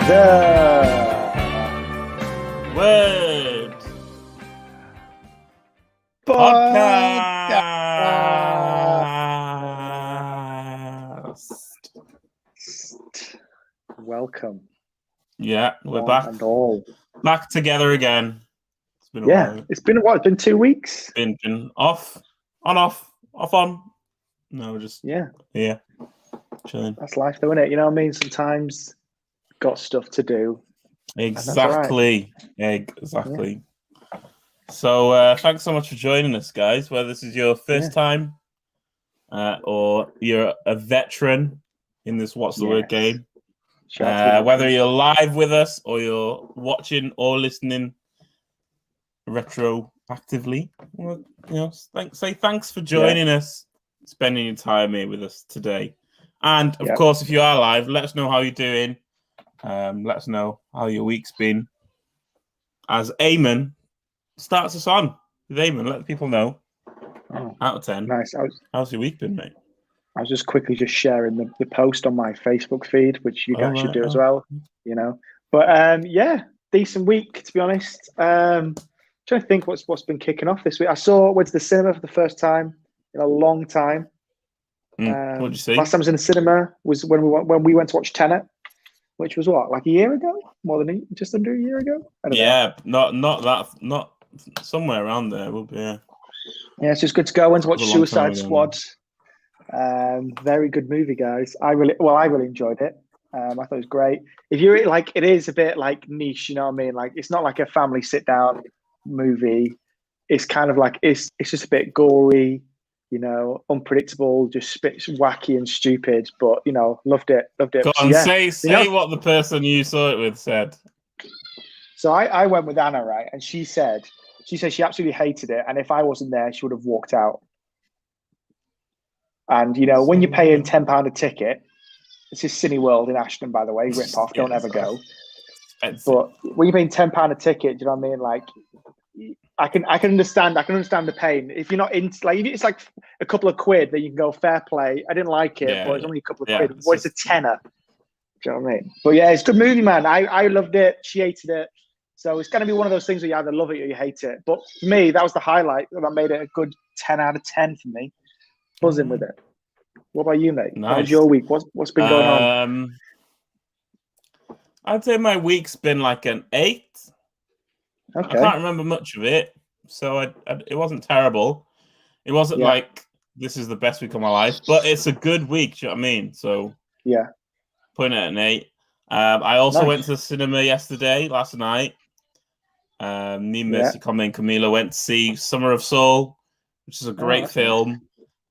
The Word Podcast. Welcome. Yeah, we're one back. and all. Back together again. It's been a Yeah, while. it's been a while. It's been 2 weeks. Been off, on, off, off, on. No, just Yeah, chilling. that's life, though, isn't it? You know what I mean? Sometimes got stuff to do. Exactly. Exactly. So thanks so much for joining us, guys. Whether this is your first time or you're a veteran in this What's the Word game. Whether you're live with us or you're watching or listening retroactively, well, thanks for joining us, spending your time here with us today. And of course, if you are live, let us know how you're doing. Let us know how your week's been. As Eamon starts us on with Eamon, let the people know. Out of 10. Nice. How's your week been, mate? I was just quickly sharing the post on my Facebook feed, which you guys should do as well, you know. But decent week, to be honest. Trying to think what's been kicking off this week. I went to the cinema for the first time in a long time. What did you see? Last time I was in the cinema was when we went to watch Tenet, which was like a year ago, just under a year ago. I don't know. not somewhere around there. Will be. Yeah, it's just good to go. Went to watch Suicide Squad. Very good movie, guys. I really enjoyed it. I thought it was great. If you're like, it is a bit like niche, you know what I mean? Like, it's not like a family sit down movie. It's kind of like it's just a bit gory, you know, unpredictable, just a bit wacky and stupid. But you know, loved it. Go on, say what the person you saw it with said. So I went with Anna, right, and she said she absolutely hated it, and if I wasn't there, she would have walked out. And you know, when you're paying £10 a ticket, this is Cineworld in Ashton, by the way, rip off. Don't ever go. But when you're paying £10 a ticket, do you know what I mean? Like, I can understand the pain. If you're not in, like, if it's like a couple of quid, then you can go fair play. I didn't like it, but it's only a couple of quid. It's a tenner. Do you know what I mean? But yeah, it's a good movie, man. I loved it. She hated it. So it's going to be one of those things where you either love it or you hate it. But for me, that was the highlight. That made it a good 10 out of 10 for me. Buzzing with it. What about you, mate? Nice. How was your week? What's been going on? I'd say my week's been like an 8. Okay. I can't remember much of it, so it wasn't terrible. It wasn't like this is the best week of my life, but it's a good week. Do you know what I mean? So putting it at an 8. I also went to the cinema last night. Me, Mercy, Conway, and Camila went to see Summer of Soul, which is a great film.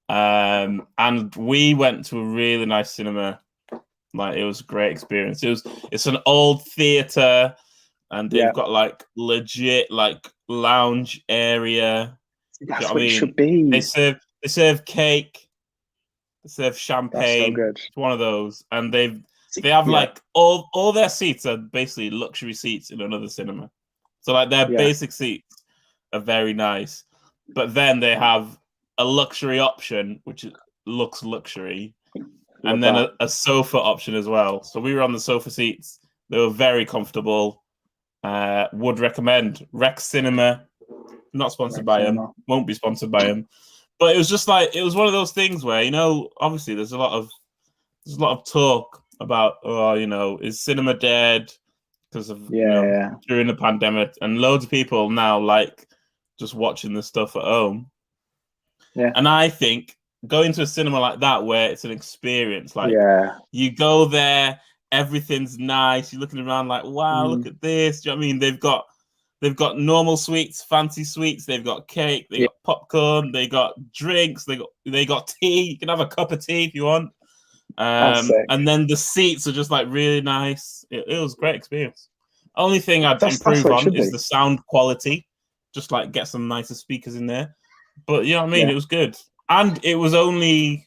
Nice. And we went to a really nice cinema. Like, it was a great experience. It's an old theater, and they've got like legit like lounge area. That's what it should be. They serve cake, they serve champagne. That's so good. It's one of those, and they have like all their seats are basically luxury seats in another cinema. So like their basic seats are very nice, but then they have a luxury option which looks luxury, and then a sofa option as well. So we were on the sofa seats. They were very comfortable. Would recommend Rex Cinema. Not sponsored by them. Won't be sponsored by them. But it was just like, it was one of those things where, you know, obviously there's a lot of talk about, is cinema dead because of during the pandemic, and loads of people now like just watching the stuff at home. Yeah. And I think going to a cinema like that, where it's an experience, like you go there, everything's nice, you're looking around like, wow, look at this. Do you know what I mean? They've got normal sweets, fancy sweets, they've got cake, they got popcorn, they got drinks, they got tea. You can have a cup of tea if you want. And then the seats are just like really nice. It was a great experience. Only thing I'd improve on is the sound quality. Just like get some nicer speakers in there. But you know what I mean? It was good. And it was only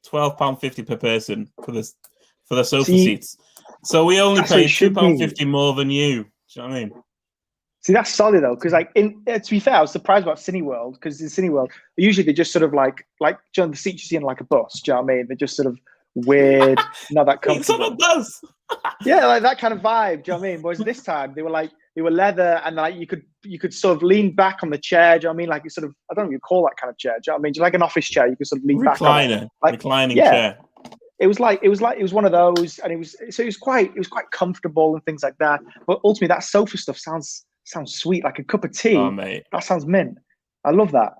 £12.50 per person for the sofa seats. So we only paid £2.50 more than you. Do you know what I mean? See, that's solid though, because like to be fair, I was surprised about Cineworld, because in Cineworld usually they just sort of like the seats you see in like a bus. Do you know what I mean? They're just sort of weird, not that comfortable. It's on a bus. Yeah, like that kind of vibe. Do you know what I mean? Whereas this time they were leather, and like you could sort of lean back on the chair. Do you know what I mean? Like it's sort of, I don't know what you call that kind of chair. Do you know what I mean? Just like an office chair, you could sort of lean back on it. Like, reclining chair. It was one of those, and it was quite comfortable and things like that. But ultimately, that sofa stuff sounds sweet, like a cup of tea. Oh, mate. That sounds mint. I love that.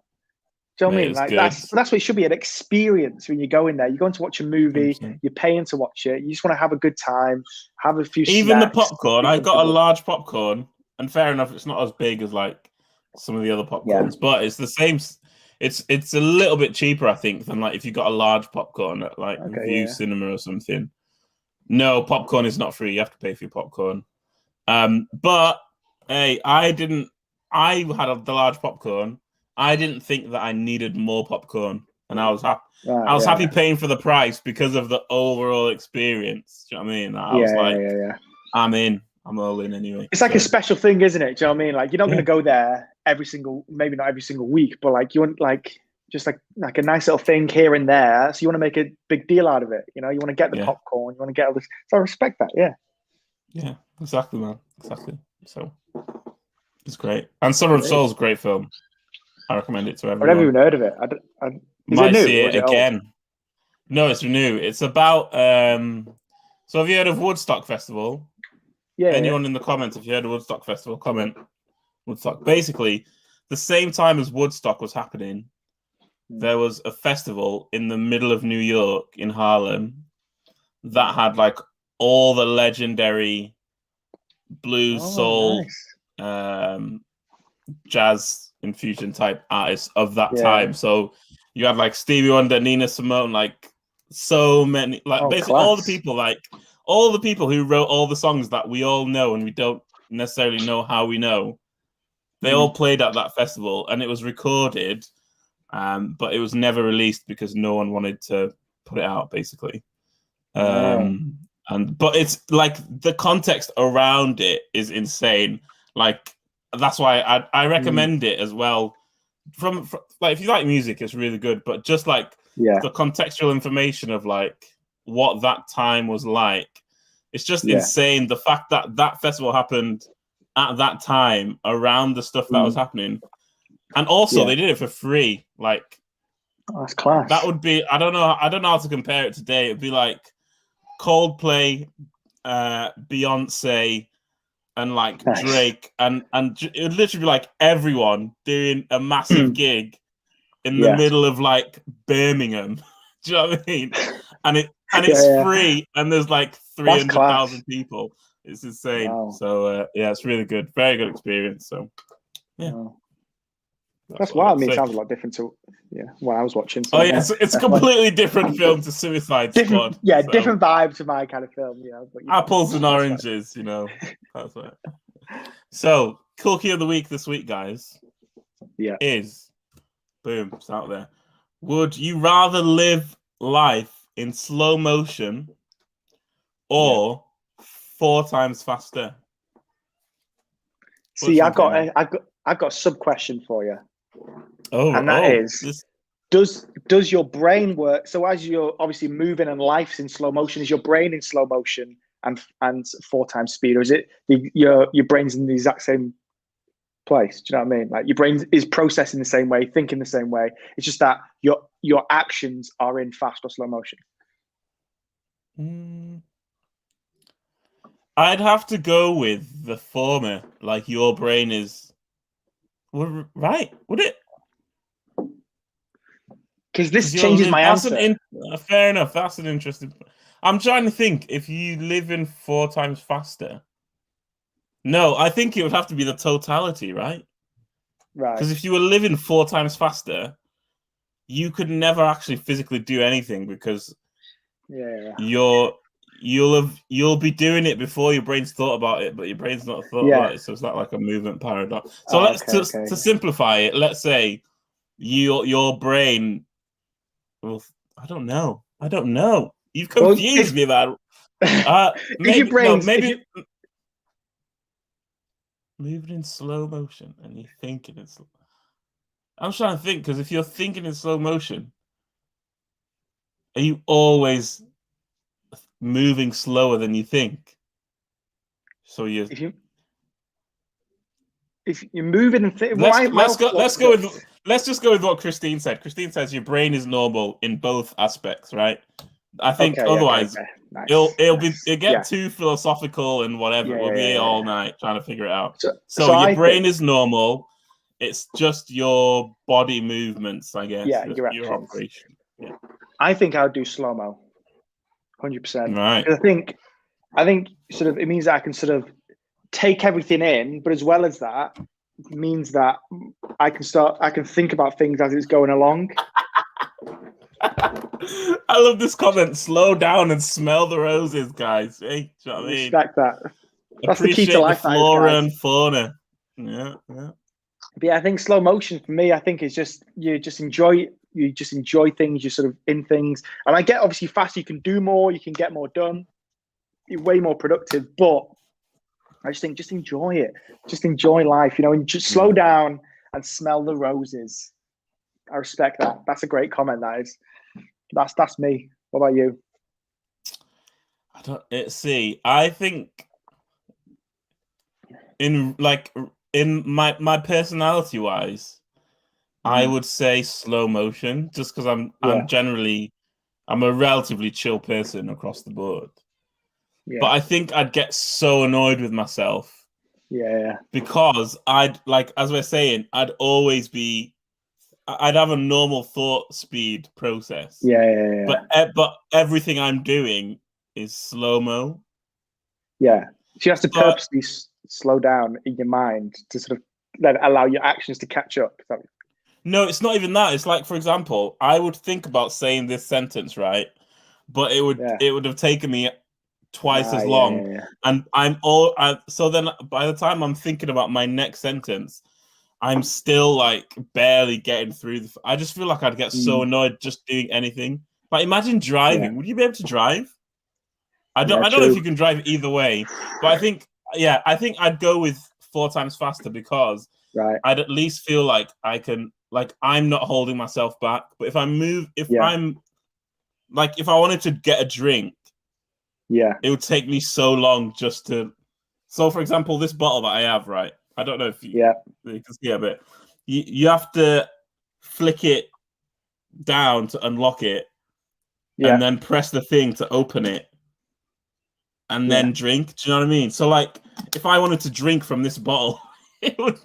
Do you know what I mean? Like good. that's what it should be, an experience when you go in there. You're going to watch a movie, 100%. You're paying to watch it. You just want to have a good time, have a few Even snacks, the popcorn, I got a large popcorn, and fair enough, it's not as big as like some of the other popcorns, but it's the same. It's a little bit cheaper, I think, than like if you got a large popcorn at like View Cinema or something. No, popcorn is not free. You have to pay for your popcorn. But hey, I had the large popcorn. I didn't think that I needed more popcorn, and I was happy. I was happy paying for the price because of the overall experience. Do you know what I mean? I was like, I'm in. I'm all in anyway. It's like a special thing, isn't it? Do you know what I mean? Like you're not going to go there maybe not every single week, but like you want like just like a nice little thing here and there. So you want to make a big deal out of it. You know, you want to get the popcorn. You want to get all this. So I respect that. Yeah. Yeah, exactly, man. Exactly. So it's great. And Summer of Soul is a great film. I recommend it to everyone. I've never even heard of it. Might see it again. No, it's new. It's about. So have you heard of Woodstock Festival? Yeah. Anyone in the comments, if you heard of Woodstock Festival, comment. Woodstock. Basically, the same time as Woodstock was happening, there was a festival in the middle of New York in Harlem that had like all the legendary blues, soul, jazz infusion type artists of that time. So you had like Stevie Wonder, Nina Simone, like so many, like basically all the people who wrote all the songs that we all know and we don't necessarily know how we know. They all played at that festival, and it was recorded, but it was never released because no one wanted to put it out, basically. But it's like the context around it is insane. Like that's why I recommend it as well. From like if you like music, it's really good. But just like the contextual information of like what that time was like, it's just insane. The fact that that festival happened at that time around the stuff that was happening, and also they did it for free. Like that's class. That would be I don't know how to compare it today. It'd be like Coldplay, Beyonce, and like Drake, and it would literally be like everyone doing a massive gig in the middle of like Birmingham. Do you know what I mean? And it's free, and there's like 300,000 people. It's insane. Wow. So it's really good, very good experience. So that's wild. I mean, it sounds a lot different to what I was watching. So, it's a completely different film to Suicide Squad. Yeah, so. Different vibe to my kind of film. But, apples and oranges. That's right. So, Cookie of the Week this week, guys. Is boom. It's out there. Would you rather live life in slow motion or 4 times faster? See, I've got a sub question for you. And that is, does your brain work? So as you're obviously moving and life's in slow motion, is your brain in slow motion and 4 times speed, or is it your brain's in the exact same place? Do you know what I mean? Like your brain is processing the same way, thinking the same way. It's just that your actions are in fast or slow motion. I'd have to go with the former. Like your brain is right, would it? Because this changes my answer. Fair enough. That's an interesting. I'm trying to think if you live in 4 times faster. No, I think it would have to be the totality, right? Right. Because if you were living 4 times faster, you could never actually physically do anything because you'll be doing it before your brain's thought about it, but your brain's not thought about it, so it's not like a movement paradox. So to simplify it, let's say your brain. Well, I don't know. You've confused me, man. Maybe moving in slow motion and you're thinking in slow. I'm trying to think because if you're thinking in slow motion, are you always moving slower than you think. So if you're moving and let's just go with what Christine said. Christine says your brain is normal in both aspects, right? I think otherwise Nice. it'll get too philosophical and whatever. We'll be here all night trying to figure it out. So your brain is normal. It's just your body movements, I guess. Yeah, your operation. Yeah. I think I would do slow-mo, 100%. Right. I think sort of it means that I can sort of take everything in, but as well as that, it means that I can think about things as it's going along. I love this comment. Slow down and smell the roses, guys. Hey, do you know what I mean? Respect that. That's Appreciate the key to life. The flora and fauna. Yeah. But yeah, I think slow motion for me, I think is just you just enjoy things. You're sort of in things, and I get obviously faster. You can do more. You can get more done. You're way more productive. But I just think just enjoy it. Just enjoy life. And just slow down and smell the roses. I respect that. That's a great comment. That is. That's me. What about you? I think in my personality wise, I would say slow motion, just because I'm a relatively chill person across the board. Yeah. But I think I'd get so annoyed with myself. Yeah. Because as we're saying, I'd have a normal thought speed process. Yeah. But everything I'm doing is slow-mo. Yeah. So you have to purposely slow down in your mind to sort of allow your actions to catch up. No, it's not even that. It's like, for example, I would think about saying this sentence, right? But it would have taken me twice as long. Yeah. And so then by the time I'm thinking about my next sentence, I'm still barely getting through. I just feel like I'd get so annoyed just doing anything. But imagine driving. Yeah. Would you be able to drive? I don't know if you can drive either way, but I think I'd go with 4 times faster because I'd at least feel like I can, I'm not holding myself back. But if I move, if I wanted to get a drink, it would take me so long just to. So, for example, this bottle that I have, right? I don't know if you can see a bit. You have to flick it down to unlock it, and then press the thing to open it, and then drink. Do you know what I mean? So, if I wanted to drink from this bottle, it would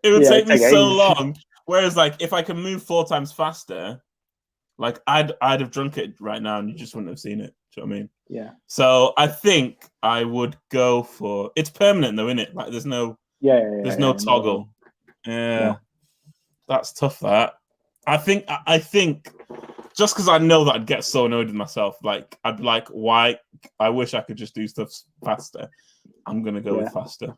take me so long. Whereas, if I can move 4 times faster, I'd have drunk it right now, and you just wouldn't have seen it. Do you know what I mean? Yeah. So I think I would go for. It's permanent though, isn't it? There's no. There's no toggle. Yeah. That's tough. That I think just because I know that I'd get so annoyed with myself, I'd be like, why? I wish I could just do stuff faster. I'm gonna go with faster.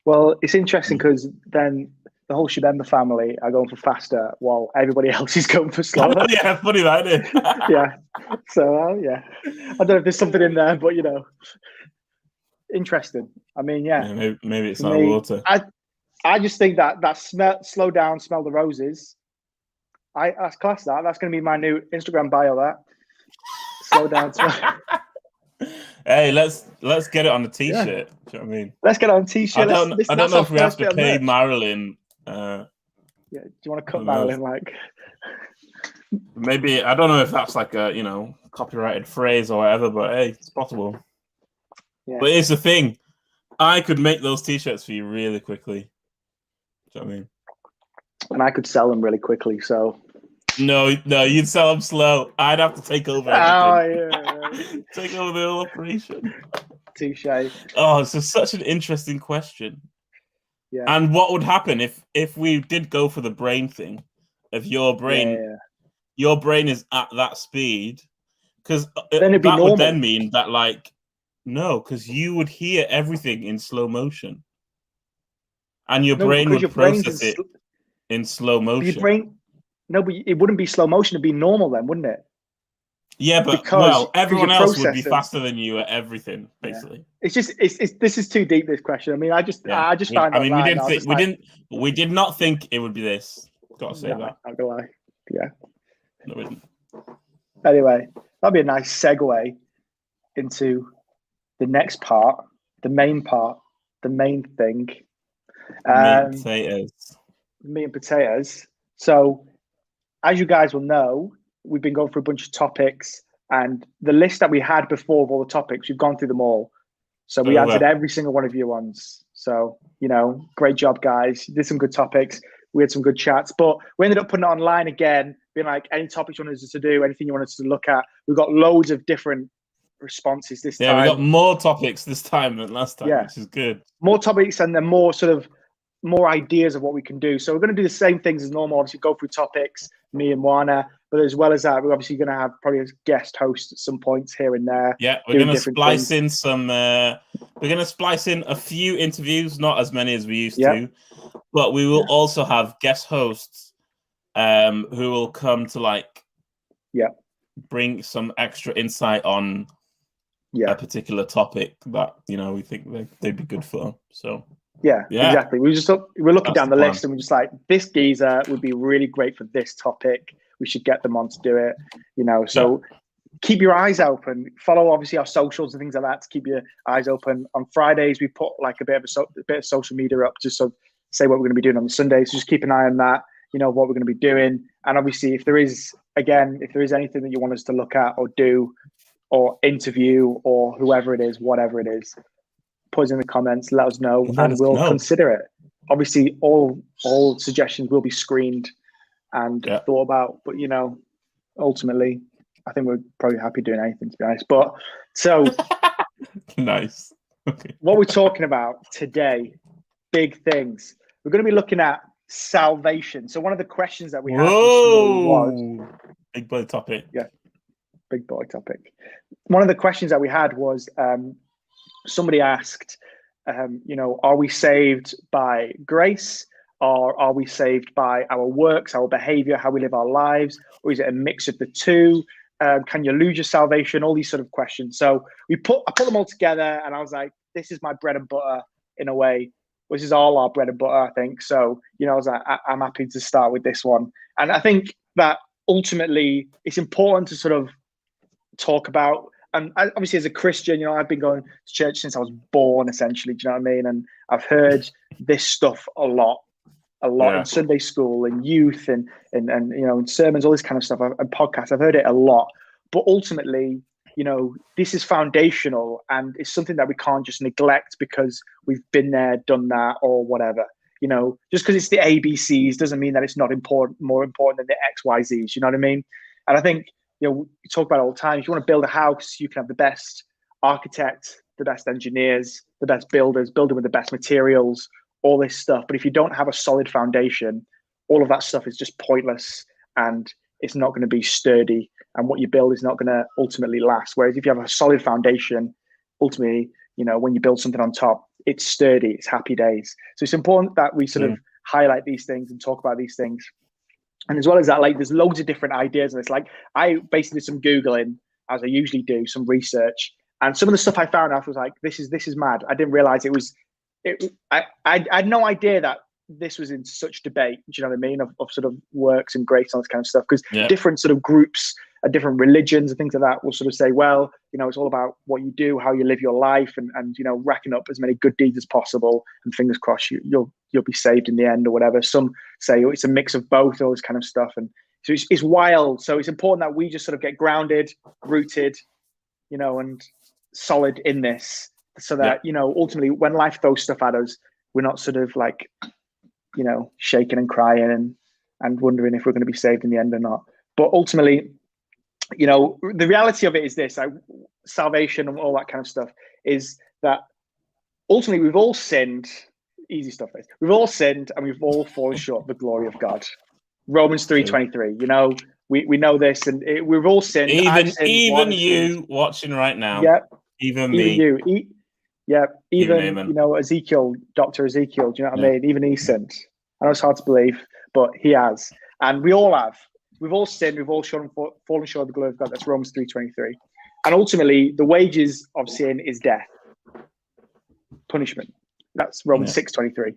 Well, it's interesting because then the whole Shibemba family are going for faster while everybody else is going for slower. Yeah, funny that, isn't it? Yeah. So I don't know if there's something in there, but interesting. I mean, maybe it's not water. I just think that slow down, smell the roses. That's class. That's going to be my new Instagram bio. That slow down, smell. Hey, let's get it on a t-shirt. Do you know what I mean? Let's get it on a t-shirt. I don't know if we have to pay Marilyn. Do you want to cut Marilyn? Maybe I don't know if that's a copyrighted phrase or whatever, but hey, it's possible. Yeah. But here's the thing: I could make those t-shirts for you really quickly. Do you know what I mean? And I could sell them really quickly. So no, you'd sell them slow. I'd have to take over everything. Take over the whole operation. Touche. Oh, it's such an interesting question. Yeah. And what would happen if we did go for the brain thing? If your brain, your brain is at that speed, because that would then mean that no, because you would hear everything in slow motion, and your brain would process it in slow motion. Your brain, but it wouldn't be slow motion. It'd be normal then, wouldn't it? Yeah, but everyone else would be faster than you at everything, basically. It's just this is too deep, this question. I mean, I just found. I mean, we did not think it would be this. Got to say that. Not gonna lie. Yeah. No, we didn't. Anyway, that'd be a nice segue into the next part, the main thing. Meat and potatoes. Meat and potatoes. So, as you guys will know, we've been going through a bunch of topics, and the list that we had before of all the topics, we've gone through them all. So we answered every single one of your ones. So, great job, guys. You did some good topics. We had some good chats, but we ended up putting it online again, being like, any topics you wanted us to do, anything you wanted us to look at. We've got loads of different responses this time. Yeah, we got more topics this time than last time, which is good. More topics, and then more ideas of what we can do. So we're going to do the same things as normal. Obviously, go through topics, me and Moana. But as well as that, we're obviously going to have probably a guest host at some points here and there. Yeah, we're going to splice in some. We're going to splice in a few interviews, not as many as we used to, but we will also have guest hosts, who will come to bring some extra insight on a particular topic that we think they'd be good for. So. Yeah, exactly. We're looking down the list, and we're just like, this geezer would be really great for this topic. We should get them on to do it, So keep your eyes open. Follow obviously our socials and things like that to keep your eyes open. On Fridays, we put like a bit of social media up just to say what we're going to be doing on the Sundays. So just keep an eye on that. What we're going to be doing, and obviously if there is anything that you want us to look at or do, or interview, or whoever it is, whatever it is. Put us in the comments, let us know, and we'll consider it. Obviously, all suggestions will be screened and thought about. But ultimately, I think we're probably happy doing anything, to be honest. But so nice. Okay. What we're talking about today, big things. We're going to be looking at salvation. So one of the questions that we had was big boy topic. Yeah, big boy topic. One of the questions that we had was. Somebody asked, are we saved by grace, or are we saved by our works, our behavior, how we live our lives, or is it a mix of the two? Can you lose your salvation? All these sort of questions. So I put them all together, and I was like, this is my bread and butter in a way. This is all our bread and butter, I think. So, I was like, I'm happy to start with this one. And I think that ultimately it's important to sort of talk about. And obviously, as a Christian, I've been going to church since I was born, essentially. Do you know what I mean? And I've heard this stuff a lot in Sunday school and youth and in sermons, all this kind of stuff, and podcasts. I've heard it a lot. But ultimately, this is foundational, and it's something that we can't just neglect because we've been there, done that, or whatever. Just because it's the ABCs doesn't mean that it's not more important than the XYZs. You know what I mean? And I think. We talk about it all the time. If you want to build a house, you can have the best architect, the best engineers, the best builders, building with the best materials, all this stuff. But if you don't have a solid foundation, all of that stuff is just pointless, and it's not going to be sturdy. And what you build is not going to ultimately last. Whereas if you have a solid foundation, ultimately, when you build something on top, it's sturdy, it's happy days. So it's important that we sort of highlight these things and talk about these things. And as well as that, there's loads of different ideas. And it's I basically did some Googling, as I usually do, some research. And some of the stuff I found out was like, this is mad. I didn't realize I had no idea that this was in such debate, do you know what I mean, of sort of works and grace and all this kind of stuff. Because different sort of groups and different religions and things like that will sort of say, well, it's all about what you do, how you live your life, and racking up as many good deeds as possible. And fingers crossed, you'll be saved in the end or whatever. Some say it's a mix of both, all this kind of stuff. And so it's wild. So it's important that we just sort of get grounded, rooted, and solid in this, so that, ultimately when life throws stuff at us, we're not sort of shaking and crying and wondering if we're going to be saved in the end or not. But ultimately, the reality of it is this, salvation and all that kind of stuff, is that ultimately we've all sinned. Easy stuff is, we've all sinned and we've all fallen short of the glory of God. Romans 3:23, we know this, and we've all sinned. Even you watching right now. Even me. Even Ezekiel, Dr. Ezekiel, do you know what I mean? Even he sinned. I know it's hard to believe, but he has. And we all have. We've all sinned. We've all fallen short of the glory of God. That's Romans 3:23. And ultimately, the wages of sin is death. Punishment. That's Romans 6:23.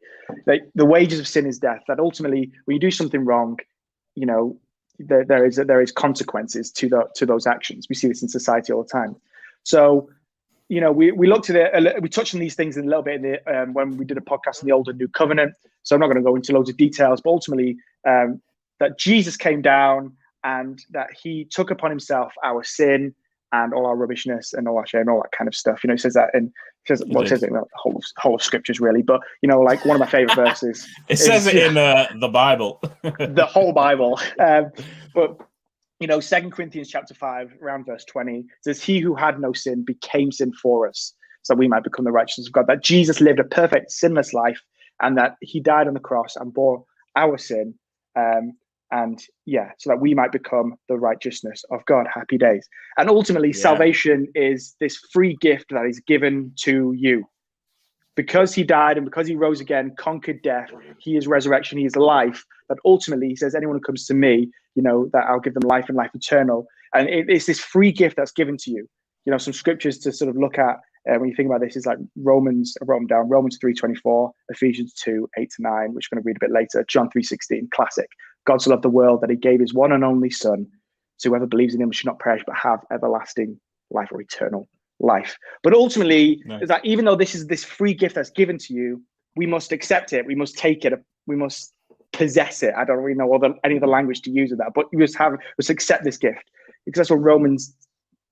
The wages of sin is death. That ultimately, when you do something wrong, there is consequences to those actions. We see this in society all the time. So, we looked at it. We touched on these things a little bit in the when we did a podcast on the Old and New Covenant. So I'm not going to go into loads of details, but ultimately that Jesus came down and that he took upon himself our sin and all our rubbishness and all our shame, all that kind of stuff. It says that it says it in the whole of scriptures, really. But like one of my favorite verses. Says it in the Bible, the whole Bible. But 2 Corinthians chapter 5, around verse 20 says, "He who had no sin became sin for us, so we might become the righteousness of God." That Jesus lived a perfect, sinless life, and that he died on the cross and bore our sin. So that we might become the righteousness of God. Happy days. And ultimately, salvation is this free gift that is given to you. Because he died and because he rose again, conquered death, he is resurrection, he is life. But ultimately, he says, anyone who comes to me, that I'll give them life and life eternal. And it's this free gift that's given to you. Some scriptures to sort of look at when you think about this is like Romans 3:24, Ephesians 2:8-9, which we're going to read a bit later, John 3:16, classic. God so loved the world that he gave his one and only son, so whoever believes in him should not perish but have everlasting life or eternal life. But ultimately, is that even though this is this free gift that's given to you, we must accept it. We must take it. We must possess it. I don't really know any other language to use of that, but we must accept this gift, because that's what Romans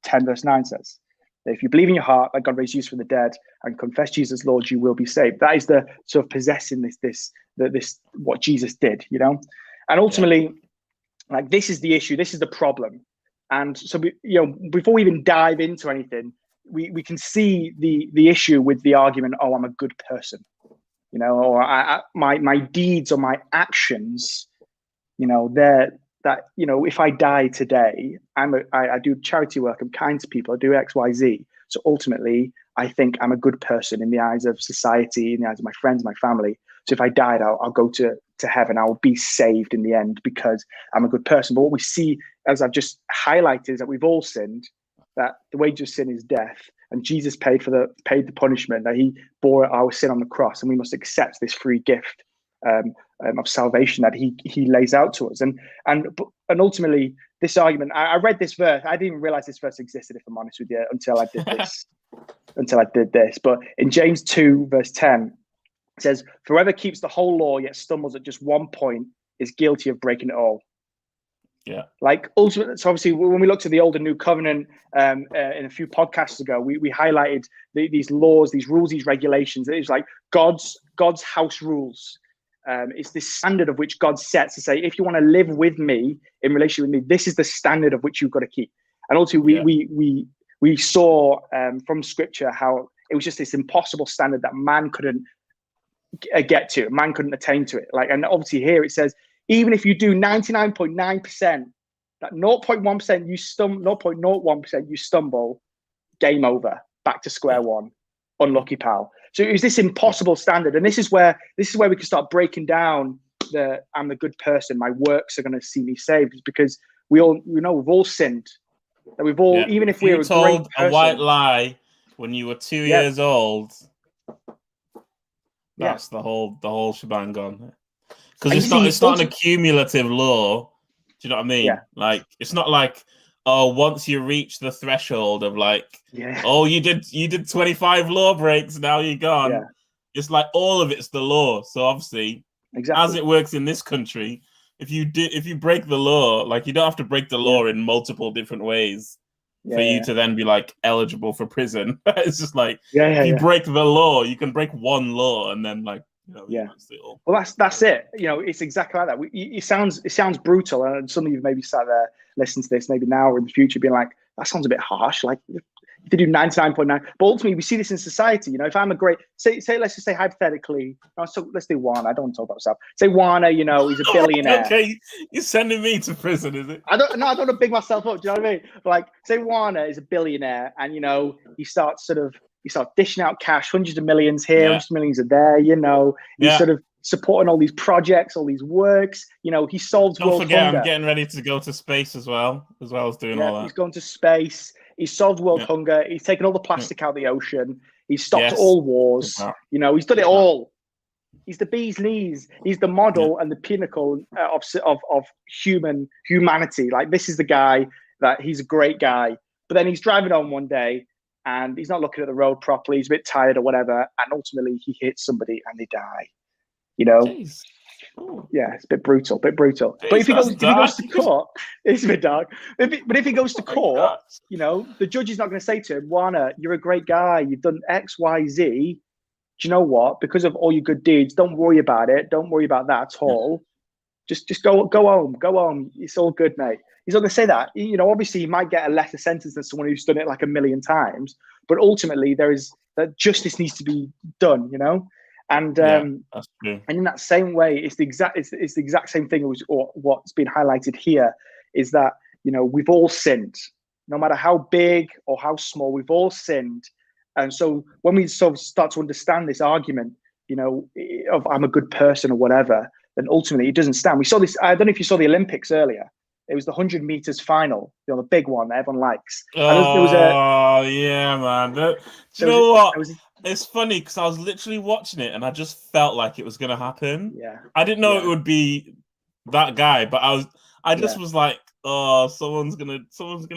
10 verse 9 says. If you believe in your heart that God raised Jesus from the dead and confess Jesus Lord, you will be saved. That is the sort of possessing this what Jesus did, And ultimately, like, this is the issue. This is the problem. And so, before we even dive into anything, we can see the issue with the argument, oh, I'm a good person, or my deeds or my actions, if I die today, I do charity work, I'm kind to people, I do X, Y, Z. So ultimately, I think I'm a good person in the eyes of society, in the eyes of my friends, my family. So if I died, I'll go to heaven. I'll be saved in the end because I'm a good person. But what we see, as I've just highlighted, is that we've all sinned, that the wage of sin is death, and Jesus paid the punishment, that he bore our sin on the cross, and we must accept this free gift of salvation that he lays out to us. And ultimately, this argument, I read this verse. I didn't even realize this verse existed, if I'm honest with you, until I did this. But in James 2 verse 10, it says, "For whoever keeps the whole law yet stumbles at just one point is guilty of breaking it all." Yeah. Like, ultimately, so obviously, when we looked at the Old and New Covenant in a few podcasts ago, we highlighted these laws, these rules, these regulations. It was like God's house rules. It's this standard of which God sets to say, if you want to live with me, in relation with me, this is the standard of which you've got to keep. And ultimately, we saw from Scripture how it was just this impossible standard that man couldn't get to, man couldn't attain to it. Like, and obviously here it says, even if you do 99.9%, that 0.1% you stumble, 0.01% you stumble, game over, back to square one, unlucky pal. So it was this impossible standard, and this is where we can start breaking down I'm the good person, my works are going to see me saved, because we've all sinned, that we've all, even if we're told a white lie when you were 2 years old, that's the whole shebang gone. Because it's not an accumulative law. Do you know what I mean? Yeah. Like, it's not like, oh, once you reach the threshold of like, oh, you did 25 law breaks, now you're gone. Yeah. It's like all of it's the law. So obviously, as it works in this country, if you break the law, like, you don't have to break the law in multiple different ways for you to then be like eligible for prison. It's just like, if you break the law, you can break one law and then like, well, that's it. It's exactly like that. It sounds brutal, and some of you maybe sat there listening to this, maybe now or in the future, being like, that sounds a bit harsh. Like, to do 99.9, but ultimately we see this in society. If I'm a great say, let's just say hypothetically, so let's do Warner. I don't want to talk about myself. Say Warner, he's a billionaire. Okay, you're sending me to prison, is it? I don't want to big myself up. Do you know what I mean? But like, say Warner is a billionaire, and he starts dishing out cash, hundreds of millions here, hundreds of millions are there. He's sort of supporting all these projects, all these works. He solves world hunger. I'm getting ready to go to space as well as doing all that. He's going to space. He's solved world hunger. He's taken all the plastic out of the ocean. He's stopped all wars. He's done it all. He's the bee's knees. He's the model and the pinnacle of humanity. Like, this is the guy that he's a great guy. But then he's driving on one day and he's not looking at the road properly. He's a bit tired or whatever, and ultimately he hits somebody and they die. You know. Jeez. Oh. Yeah, it's a bit brutal. Jeez, but if he goes to court, it's a bit dark. But if he goes to court, you know, the judge is not going to say to him, Warner, you're a great guy. You've done X, Y, Z. Do you know what? Because of all your good deeds, don't worry about it. Don't worry about that at all. Just go home. Go home. It's all good, mate. He's not going to say that. You know, obviously, he might get a lesser sentence than someone who's done it like a million times. But ultimately, that justice needs to be done. You know. And that's true. And in that same way, it's the exact same thing as what's been highlighted here is that, you know, we've all sinned, no matter how big or how small, we've all sinned. And so when we sort of start to understand this argument, you know, of I'm a good person or whatever, then ultimately it doesn't stand. We saw this. I don't know if you saw the Olympics earlier. It was the 100 meters final, you know, the big one that everyone likes. Yeah, man. Do you know what? It's funny because I was literally watching it and I just felt like it was going to happen. Yeah. I didn't know it would be that guy, but I just was like, oh, someone's gonna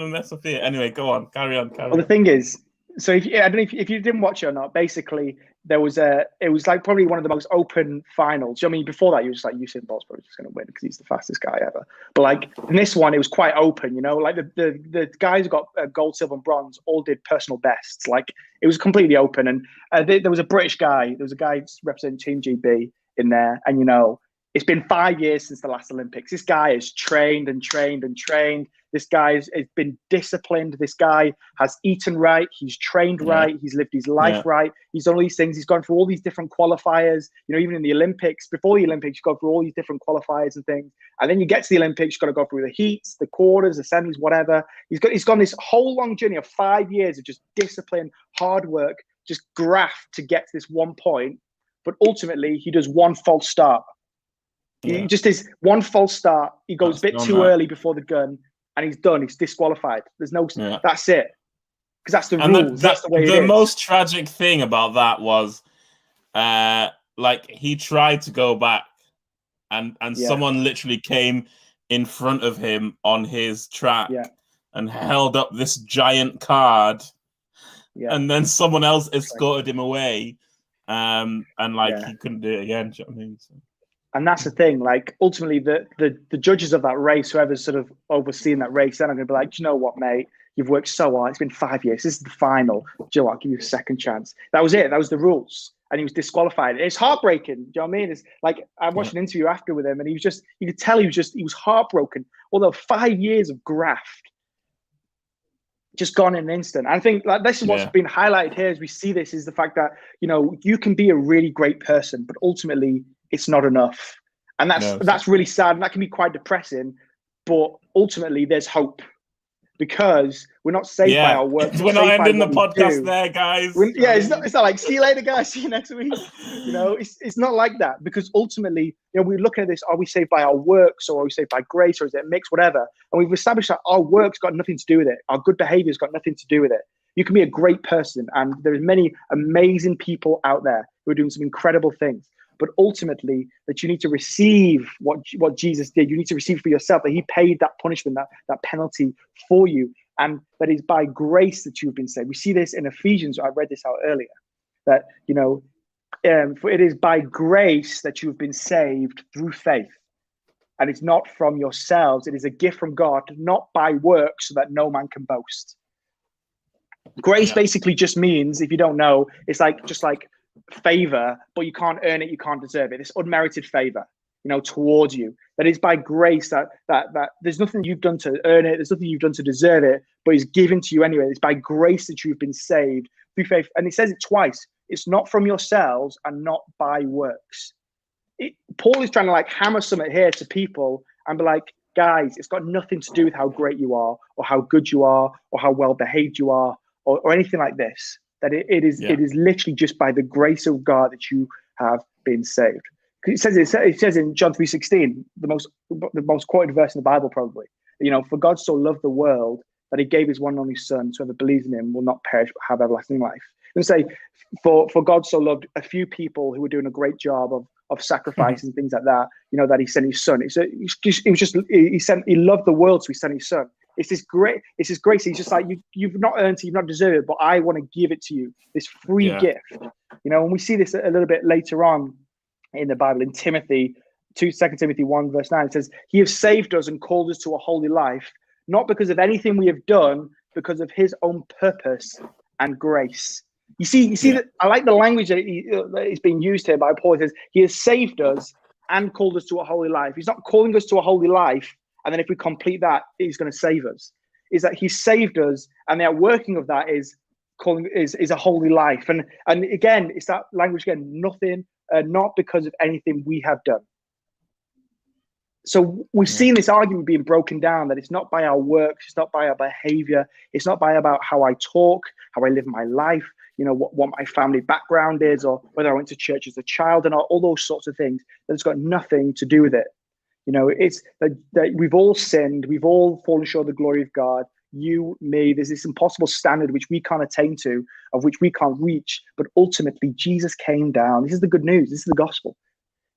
mess up here. Anyway, go on, carry on. Well, the thing is, so I don't know if you didn't watch it or not. Basically, it was like probably one of the most open finals. I mean, before that, you were just like Usain Bolt's probably just going to win because he's the fastest guy ever. But like in this one, it was quite open. You know, like the guys who got gold, silver, and bronze all did personal bests. Like it was completely open. And there was a British guy. There was a guy representing Team GB in there, and you know. It's been 5 years since the last Olympics. This guy has trained and trained and trained. This guy has been disciplined. This guy has eaten right. He's trained right. He's lived his life right. He's done all these things. He's gone through all these different qualifiers. You know, even in the Olympics, before the Olympics, you go through all these different qualifiers and things. And then you get to the Olympics, you've got to go through the heats, the quarters, the semis, whatever. He's gone this whole long journey of 5 years of just discipline, hard work, just graft to get to this one point. But ultimately, he does one false start. He just is one false start. He goes a bit too early before the gun, and he's done. He's disqualified. There's no. That's it. Because that's the rules. That's the way it is. The most tragic thing about that was, like he tried to go back, and someone literally came in front of him on his track and held up this giant card, and then someone else escorted him away, and like he couldn't do it again. Do you know what I mean? So. And that's the thing, like ultimately the judges of that race, whoever's sort of overseeing that race, then I'm going to be like, do you know what, mate? You've worked so hard. It's been 5 years. This is the final. Do you know what? I'll give you a second chance. That was it. That was the rules. And he was disqualified. It's heartbreaking. Do you know what I mean? It's like, I watched an interview after with him and he was just, you could tell he was heartbroken. Although 5 years of graft just gone in an instant. I think like this is what's been highlighted here as we see this is the fact that, you know, you can be a really great person, but ultimately it's not enough. And that's really sad. And that can be quite depressing, but ultimately there's hope because we're not saved by our work. We're not ending the podcast there, guys. It's not like, see you later, guys. See you next week. You know, it's not like that because ultimately, you know, we're looking at this, are we saved by our works or are we saved by grace or is it a mix, whatever? And we've established that our work's got nothing to do with it. Our good behavior's got nothing to do with it. You can be a great person and there's many amazing people out there who are doing some incredible things. But ultimately, that you need to receive what Jesus did. You need to receive for yourself, that he paid that punishment, that penalty for you. And that is by grace that you've been saved. We see this in Ephesians. I read this out earlier. That, you know, for it is by grace that you've been saved through faith. And it's not from yourselves. It is a gift from God, not by works, so that no man can boast. Grace basically just means, if you don't know, it's like just like favor, but you can't earn it, you can't deserve it. This unmerited favor, you know, towards you. That is by grace that there's nothing you've done to earn it, there's nothing you've done to deserve it, but it's given to you anyway. It's by grace that you've been saved through faith. And it says it twice. It's not from yourselves and not by works. Paul is trying to like hammer something here to people and be like, guys, it's got nothing to do with how great you are or how good you are or how well behaved you are or anything like this. That it is literally just by the grace of God that you have been saved. It says in John 3:16, the most quoted verse in the Bible probably. You know, for God so loved the world that he gave his one and only son, so whoever believes in him will not perish but have everlasting life. And say, for God so loved a few people who were doing a great job of sacrifice and things like that. You know, that he sent his son. He loved the world, so he sent his son. It's this grace. He's just like, you've not earned it, you've not deserved it, but I want to give it to you, this free gift. You know, and we see this a little bit later on in the Bible, in Timothy, 2 Timothy 1, verse 9, it says, he has saved us and called us to a holy life, not because of anything we have done, because of his own purpose and grace. You see that I like the language that is being used here by Paul. It says, he has saved us and called us to a holy life. He's not calling us to a holy life, and then if we complete that, he's going to save us. Is that he saved us, and the outworking of that is a holy life. And again, it's that language again, nothing, not because of anything we have done. So we've seen this argument being broken down, that it's not by our works, it's not by our behavior, it's not about how I talk, how I live my life, you know, what my family background is, or whether I went to church as a child and all those sorts of things. That's got nothing to do with it. You know, it's that we've all sinned, we've all fallen short of the glory of God. You, me, there's this impossible standard which we can't attain to, of which we can't reach, but ultimately Jesus came down. This is the good news. This is the gospel.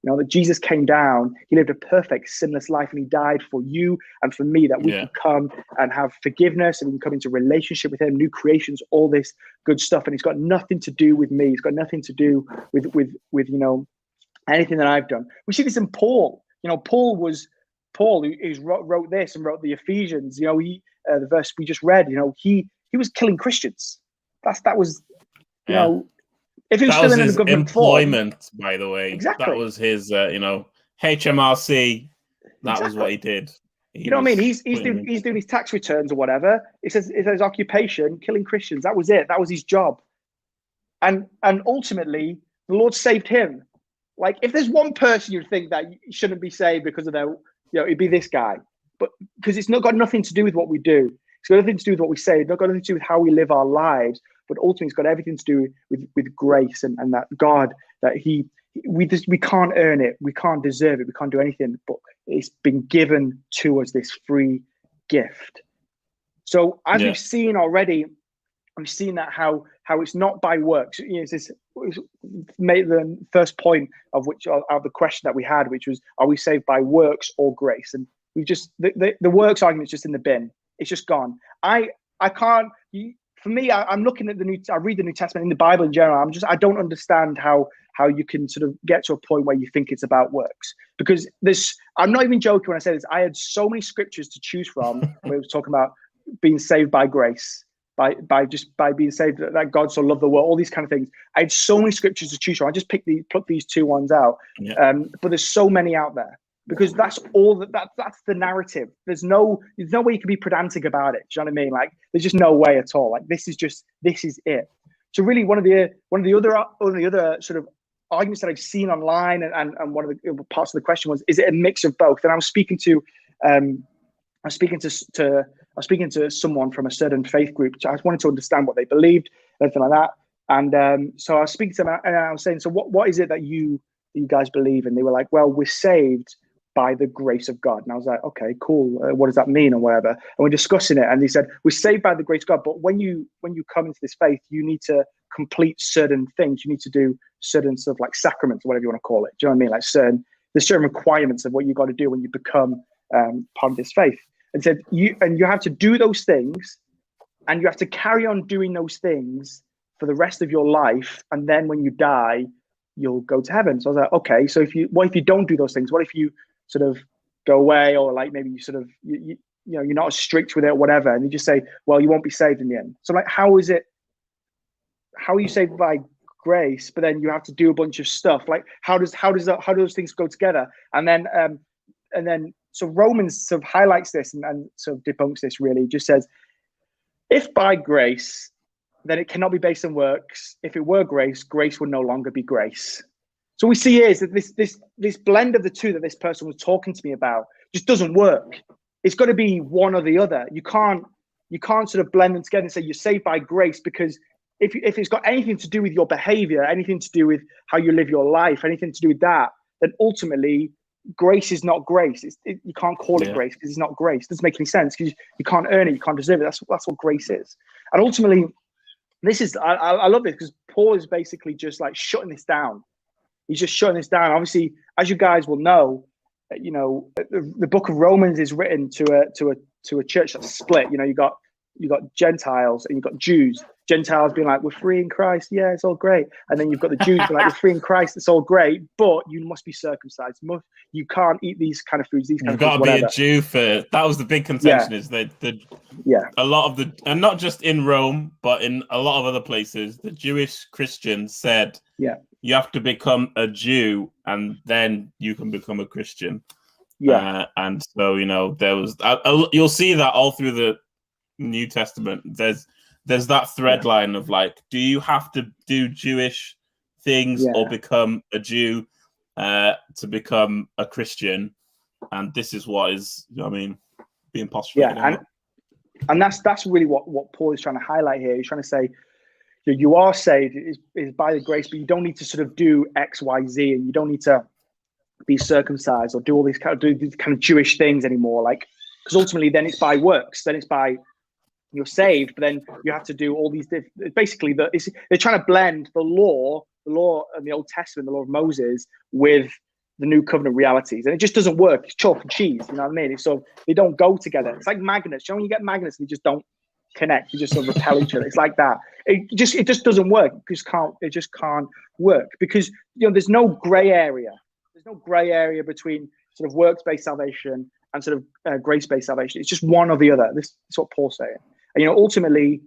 You know, that Jesus came down, he lived a perfect, sinless life, and he died for you and for me, that we can come and have forgiveness, and we can come into relationship with him, new creations, all this good stuff. And it's got nothing to do with me. It's got nothing to do with you know, anything that I've done. We see this in Paul. You know, Paul who wrote this and wrote the Ephesians. You know, the verse we just read, you know, he was killing Christians. That was, you know, if he was still in the government employment form, by the way. Exactly. That was his, you know, HMRC. That was what he did. You know what I mean? He's doing his tax returns or whatever. It says his occupation, killing Christians. That was it. That was his job. And ultimately, the Lord saved him. Like, if there's one person you'd think that shouldn't be saved because of their, you know, it'd be this guy. But because it's not got nothing to do with what we do. It's got nothing to do with what we say. It's not got nothing to do with how we live our lives. But ultimately, it's got everything to do with grace and that God, that we can't earn it, we can't deserve it, we can't do anything, but it's been given to us, this free gift. So as we've seen already, we've seen that how it's not by works. You know, this made the first point of the question that we had, which was, are we saved by works or grace? And we just the works argument is just in the bin. It's just gone. I can't. For me, I'm looking at I read the New Testament in the Bible in general. I don't understand how you can sort of get to a point where you think it's about works, because I'm not even joking when I say this. I had so many scriptures to choose from where it was talking about being saved by grace, by being saved, that God so loved the world, all these kind of things. I had so many scriptures to choose from. I just plucked these two ones out. But there's so many out there, because that's all that's the narrative. There's no way you can be pedantic about it. Do you know what I mean? Like, there's just no way at all. Like, this is it. So really, one of the other sort of arguments that I've seen online, and one of the parts of the question was, is it a mix of both? And I was speaking to someone from a certain faith group. I wanted to understand what they believed, everything like that. And so I was speaking to them, and I was saying, so what is it that you guys believe? And they were like, well, we're saved by the grace of God. And I was like, okay, cool. What does that mean, or whatever? And we're discussing it. And they said, we're saved by the grace of God, but when you come into this faith, you need to complete certain things. You need to do certain sort of like sacraments, or whatever you want to call it. Do you know what I mean? Like there's certain requirements of what you got to do when you become part of this faith. And said you have to do those things, and you have to carry on doing those things for the rest of your life. And then when you die, you'll go to heaven. So I was like, okay, so what if you don't do those things? What if you sort of go away, or like maybe you sort of you know, you're not as strict with it or whatever, and you just say, well, you won't be saved in the end. So like, how are you saved by grace, but then you have to do a bunch of stuff? Like, how do those things go together? And then so Romans sort of highlights this and sort of debunks this, really. Just says, if by grace, then it cannot be based on works. If it were grace, grace would no longer be grace. So we see here is that this blend of the two that this person was talking to me about just doesn't work. It's got to be one or the other. You can't sort of blend them together and say you're saved by grace, because if it's got anything to do with your behavior, anything to do with how you live your life, anything to do with that, then ultimately grace is not grace. You can't call it grace, because it's not grace. It doesn't make any sense, because you can't earn it, you can't deserve it. That's what grace is. And ultimately, I love this, because Paul is basically just like shutting this down. He's just shutting this down. Obviously, as you guys will know, you know, the book of Romans is written to to a church that's split. You got Gentiles and you've got Jews. Gentiles being like, we're free in Christ, yeah, it's all great. And then you've got the Jews being like, we're free in Christ, it's all great, but you must be circumcised. You can't eat these kind of foods, these kind You've of foods, got to be a Jew for that. Was the big contention, is that a lot of the, and not just in Rome, but in a lot of other places, the Jewish Christians said, you have to become a Jew and then you can become a Christian. And so, there was, you'll see that all through the New Testament. There's that thread line of like, do you have to do Jewish things or become a Jew to become a Christian? And this is what is, being postulated. And that's really what Paul is trying to highlight here. He's trying to say, you are saved is by the grace, but you don't need to sort of do X, Y, Z, and you don't need to be circumcised or do all these kind of Jewish things anymore. Like, because ultimately, then it's by works. Then it's by you're saved, but then you have to do all these basically they're trying to blend the law of the Old Testament, the law of Moses, with the new covenant realities, and it just doesn't work. It's chalk and cheese, you know what I mean? So they don't go together. It's like magnets. When you get magnets and they just don't connect, you just sort of repel each other. It's like that. It just doesn't work. It just can't work because there's no gray area. There's no gray area between sort of works-based salvation and sort of grace-based salvation. It's just one or the other. This is what Paul's saying. And, ultimately,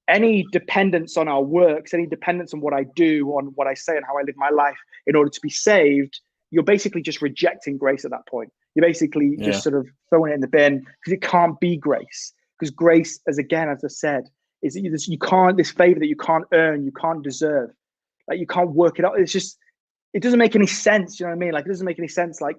any dependence on our works, any dependence on what I do, on what I say and how I live my life in order to be saved, you're basically just rejecting grace at that point. You're basically just sort of throwing it in the bin because it can't be grace. Because grace, as I said, is you can't, this favor that you can't earn, you can't deserve, like you can't work it out. It's just, it doesn't make any sense. You know what I mean? Like, it doesn't make any sense, like,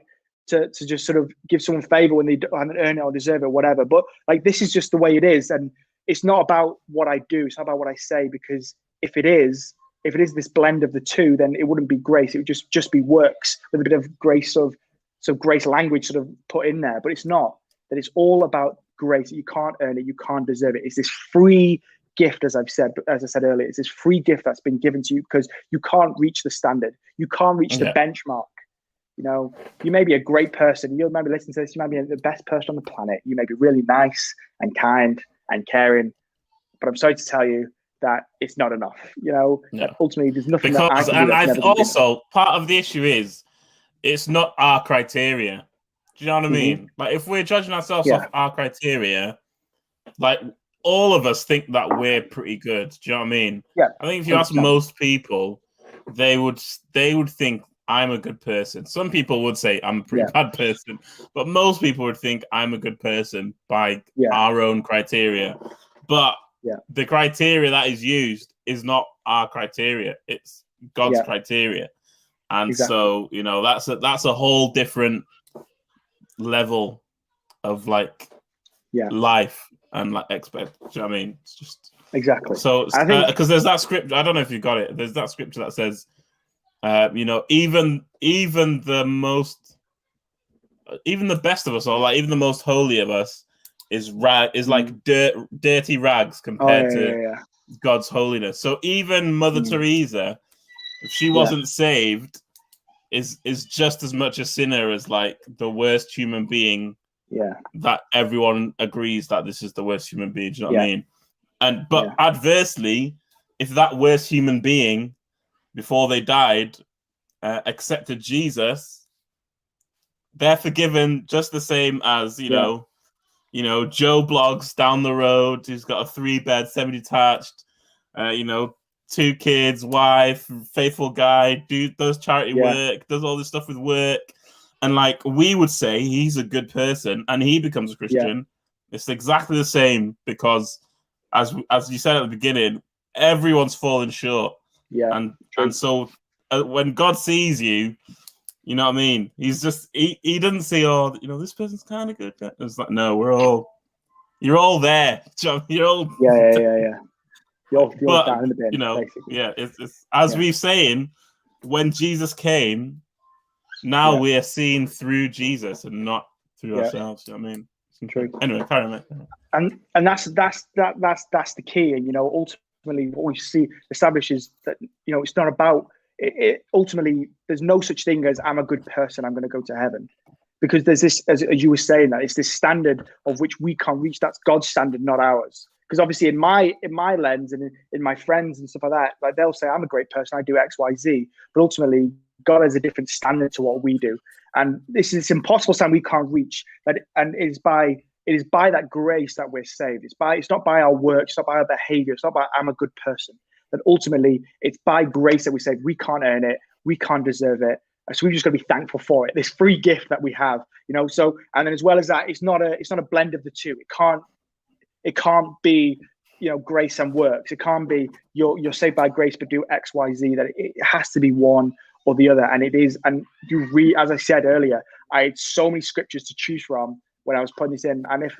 to just sort of give someone favor when they haven't earned it or deserve it or whatever. But like, this is just the way it is. And it's not about what I do. It's not about what I say, because if it is this blend of the two, then it wouldn't be grace. It would just be works with a bit of grace grace language sort of put in there. But it's not. That it's all about grace. You can't earn it. You can't deserve it. It's this free gift, as I said earlier. It's this free gift that's been given to you because you can't reach the standard. You can't reach the benchmark. You may be a great person. You might be listening to this. You might be the best person on the planet. You may be really nice and kind and caring, but I'm sorry to tell you that it's not enough. Ultimately, there's nothing. Also part of the issue is it's not our criteria. Do you know what I mean? Like, if we're judging ourselves off our criteria, like, all of us think that we're pretty good. Do you know what I mean? Yeah. I think if you ask most people, they would think I'm a good person. Some people would say I'm a pretty bad person, but most people would think I'm a good person by our own criteria. But the criteria that is used is not our criteria. It's God's criteria. And so, that's a whole different level of like life and like expect. Do you know what I mean? It's just exactly. So I think because there's that script. I don't know if you got it. There's that scripture that says, even the best of us, or like even the most holy of us, is like dirty rags compared to God's holiness. So even Mother Teresa, if she wasn't saved, is just as much a sinner as like the worst human being. That everyone agrees that this is the worst human being. Do you know what I mean? But adversely, if that worst human being before they died accepted Jesus, they're forgiven just the same as Joe Blogs down the road who's got a 3-bed, semi-detached, 2 kids, wife, faithful guy, does charity work, does all this stuff with work. And like, we would say he's a good person and he becomes a Christian. It's exactly the same because as you said at the beginning, everyone's falling short. And so when God sees you, you know what I mean? He's just, he doesn't see, this person's kind of good. It's like, no, you're all there. You're all You're down in the bin, basically. It's as we've saying, when Jesus came, now we are seen through Jesus and not through ourselves. You know what I mean? True. Anyway, carry on, mate. And that's the key. And ultimately, what we see establishes that it's not about it. Ultimately, there's no such thing as I'm a good person, I'm going to go to heaven. because there's this, as you were saying, that it's this standard of which we can't reach. That's God's standard, not ours. Because obviously in my lens and in my friends and stuff like that, like they'll say I'm a great person, I do X, Y, Z, but ultimately God has a different standard to what we do, and this is impossible standard we can't reach. And it is by that grace that we're saved. It's not by our work, it's not by our behavior, it's not by I'm a good person. That ultimately it's by grace that we're saved. We can't earn it, we can't deserve it. So we've just got to be thankful for it. This free gift that we have, So, and then as well as that, it's not a blend of the two. It can't be, grace and works. It can't be you're saved by grace, but do X, Y, Z. That it has to be one or the other. And it is. And as I said earlier, I had so many scriptures to choose from when I was putting this in. And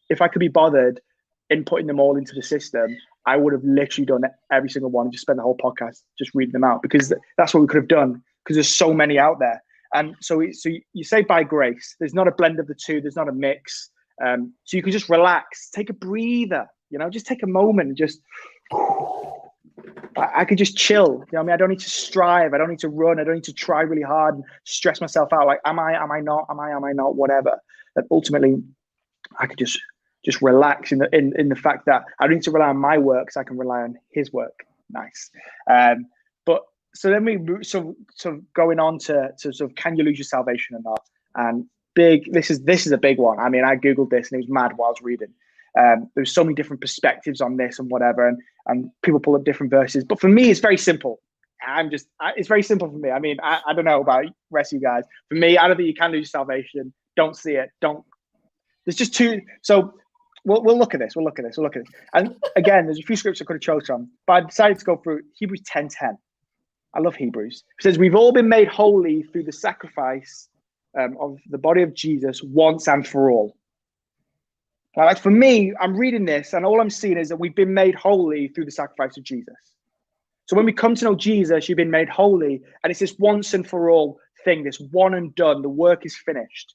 if I could be bothered in putting them all into the system, I would have literally done every single one and just spent the whole podcast just reading them out, because that's what we could have done, because there's so many out there. And so you say by grace, there's not a blend of the two, there's not a mix. So you can just relax, take a breather, just take a moment and just, I could just chill. I don't need to strive. I don't need to run. I don't need to try really hard and stress myself out. Like, am I not, whatever. That ultimately I could just relax in the fact that I don't need to rely on my work, so I can rely on his work. Nice. But so then we so going on to sort of, can you lose your salvation or not? And this is a big one. I mean, I Googled this and it was mad while I was reading. There's so many different perspectives on this and whatever, and people pull up different verses. But for me, it's very simple. It's very simple for me. I mean, I don't know about the rest of you guys. For me, I don't think you can lose your salvation. Don't see it. There's just two. So we'll look at this. We'll look at this. And again, there's a few scriptures I could have chose from, but I decided to go through Hebrews 10:10. I love Hebrews. It says, we've all been made holy through the sacrifice of the body of Jesus once and for all. Now, like for me, I'm reading this and all I'm seeing is that we've been made holy through the sacrifice of Jesus. So when we come to know Jesus, you've been made holy, and it's this once and for all thing, this one and done. The work is finished.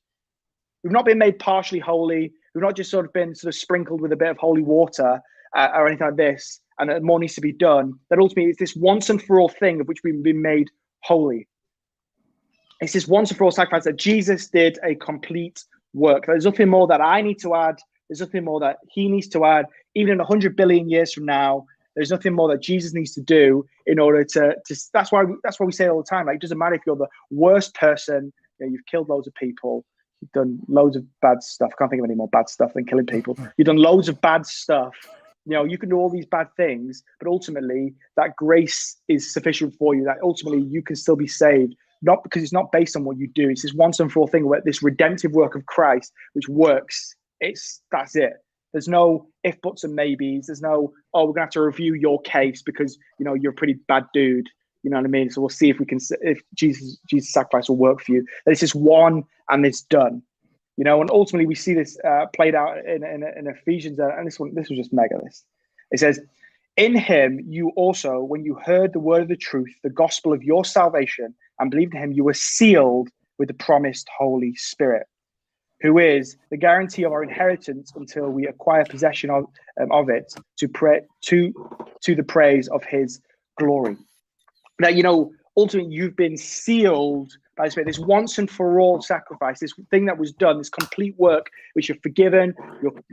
We've not been made partially holy. We've not just sort of been sprinkled with a bit of holy water or anything like this, and more needs to be done. That ultimately it's this once and for all thing of which we've been made holy. It's this once and for all sacrifice that Jesus did a complete work. There's nothing more that I need to add. There's nothing more that he needs to add. Even in 100 billion years from now, there's nothing more that Jesus needs to do in order to that's why we say all the time, like, it doesn't matter if you're the worst person, you've killed loads of people, you've done loads of bad stuff. I can't think of any more bad stuff than killing people. You've done loads of bad stuff. You can do all these bad things, but ultimately that grace is sufficient for you, that ultimately you can still be saved, not because it's not based on what you do. It's this once and for all thing where this redemptive work of Christ, which works. That's it. There's no if, buts, and maybes. There's no, we're gonna have to review your case because you're a pretty bad dude. You know what I mean? So we'll see if Jesus' sacrifice will work for you. That it's just one and it's done. And ultimately we see this played out in Ephesians, and this was just mega. It says, in him you also, when you heard the word of the truth, the gospel of your salvation, and believed in him, you were sealed with the promised Holy Spirit, who is the guarantee of our inheritance until we acquire possession of it to the praise of his glory. Now, ultimately you've been sealed by the Spirit, this once and for all sacrifice, this thing that was done, this complete work, which you're forgiven,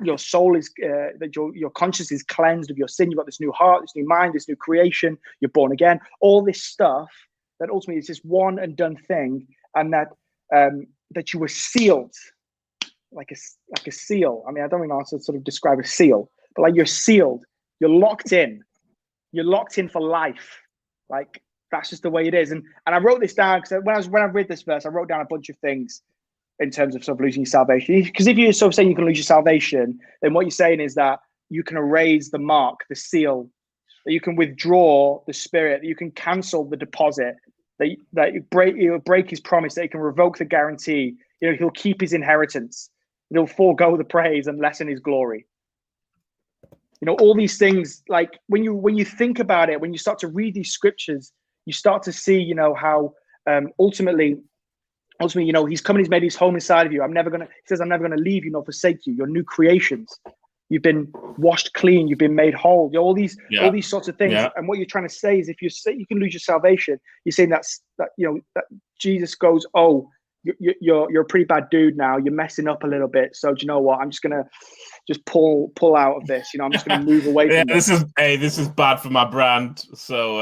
your soul is, that your conscience is cleansed of your sin, you've got this new heart, this new mind, this new creation, you're born again, all this stuff, that ultimately is this one and done thing, and that you were sealed, like a seal. I mean, I don't really know how to sort of describe a seal, but like you're sealed, you're locked in for life. Like, that's just the way it is. And I wrote this down because when I read this verse, I wrote down a bunch of things in terms of sort of losing your salvation. Because if you're sort of saying you can lose your salvation, then what you're saying is that you can erase the mark, the seal, that you can withdraw the Spirit, that you can cancel the deposit, that you break his promise, that he can revoke the guarantee. He'll keep his inheritance. He'll forego the praise and lessen his glory. All these things, like when you think about it, when you start to read these scriptures, you start to see, how ultimately, he's come and he's made his home inside of you. He says, I'm never going to leave you nor forsake you. You're new creations. You've been washed clean. You've been made whole. All these sorts of things. Yeah. And what you're trying to say is, if you say you can lose your salvation, you're saying that Jesus goes, you're a pretty bad dude now. You're messing up a little bit. So do you know what? I'm just gonna just pull out of this. I'm just gonna move away from this. This is bad for my brand. So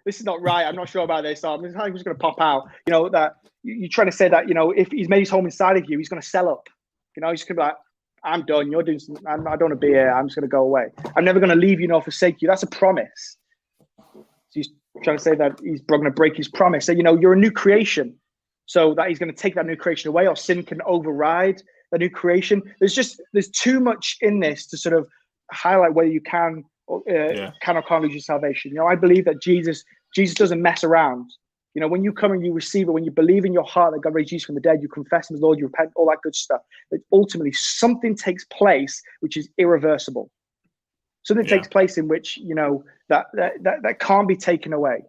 this is not right. I'm not sure about this. So I'm just gonna pop out. That you're trying to say that if he's made his home inside of you, he's gonna sell up. He's gonna be like, I'm done. You're doing something. I don't want to be here. I'm just gonna go away. I'm never gonna leave you nor forsake you. That's a promise. So he's trying to say that he's going to break his promise. So, you're a new creation. So that he's going to take that new creation away, or sin can override the new creation. There's too much in this to sort of highlight whether you can or can't lose your salvation. I believe that Jesus doesn't mess around. When you come and you receive it, when you believe in your heart that God raised Jesus from the dead, you confess him as Lord, you repent, all that good stuff. But ultimately, something takes place which is irreversible. Something takes place in which, that can't be taken away,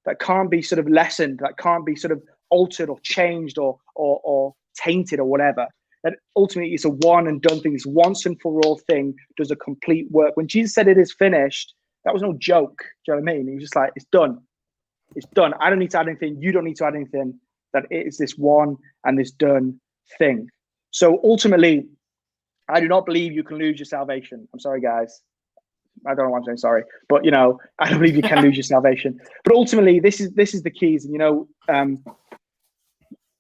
that can't be sort of lessened, that can't be sort of altered or changed or tainted or whatever. That ultimately is a one and done thing. This once and for all thing does a complete work. When Jesus said it is finished, that was no joke. Do you know what I mean? He was just like, it's done. It's done. I don't need to add anything. You don't need to add anything. That it is this one and this done thing. So ultimately, I do not believe you can lose your salvation. I'm sorry, guys. I don't know why I'm saying sorry, but I don't believe you can lose your salvation. But ultimately, this is the keys, and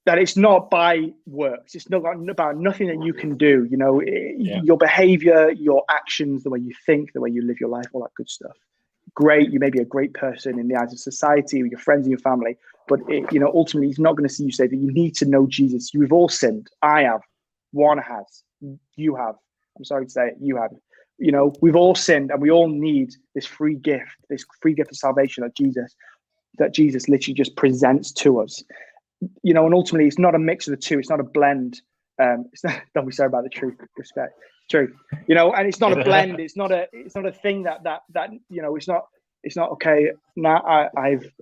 that it's not by works. It's not about nothing that you can do. Your behavior, your actions, the way you think, the way you live your life, all that good stuff. Great, you may be a great person in the eyes of society, with your friends and your family, but ultimately, he's not going to see you say that. You need to know Jesus. You've all sinned. I have. One has. You have. I'm sorry to say it. You have. We've all sinned, and we all need this free gift of salvation that Jesus literally just presents to us. And ultimately, it's not a mix of the two. It's not a blend. It's not. Don't be sorry about the truth. Respect. True. And it's not a blend. It's not a thing that it's not okay. Now